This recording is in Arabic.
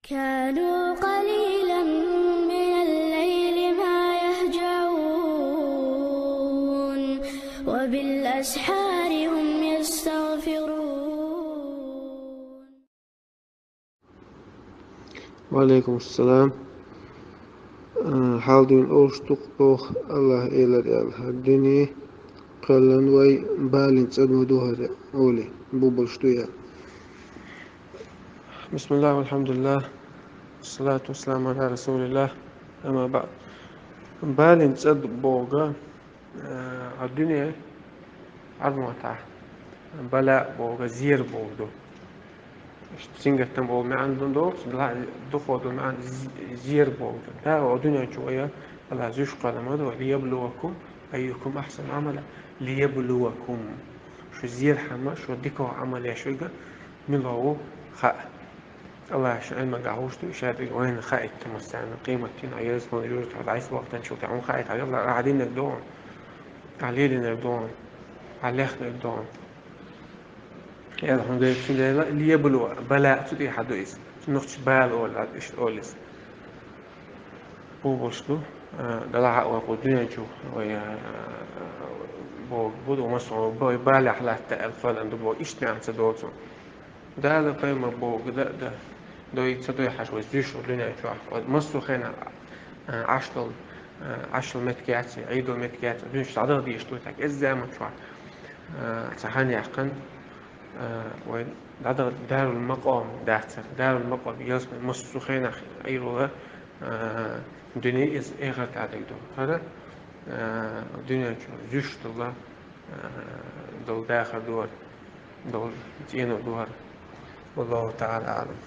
كانوا قليلا من الليل ما يهجعون وبالأسحار هم يستغفرون. وعليكم السلام. Haldun oruçtuk Allah eyler dünya kalan vay balin çadma duhare oli bu buluştuya. Bismillah velhamdülillah. Salatu vesselamu ala Resulillah. Ama ba'd. Balin çad boga dünya armata. Bala boga zir bogdo. Singetten bol me andun do دخول معن زير بوغد لا ودنيا شوية الله زوج قلمات وليبلوكم أيكم أحسن عملا ليبلوكم شو زير حما شو ديكو عمل يا شوية ملو خاء الله عشان علم قاعوش تو إشارة وين خاء تمسعنا قيمة تين عياز موجود على عيس وقتا شو تعون خاء على الله قاعدين نبدون علينا نبدون على إخنا نبدون يا الحمد لله ليبلو بلاء تدي حدويس نقش بال ولا إيش أولس هو بوشلو دلع وقدنا جو ويا بود ومصر بوي بالع على الفل عند بو إيش نعم تدوتو ده قيمة بو ده ده يتصدق حاجة وزيش ولنا جو مصر خينا عشل عشل متكات عيدو متكات مش عدد يشتوتك إزاي ما تشوف صحاني عقن وين دار المقام دار المقام يزمن مصر خينا أيروه دنيا إز إغر تعديل هذا دنيا جوش الله دول داخل دول تينو دول والله تعالى أعلم.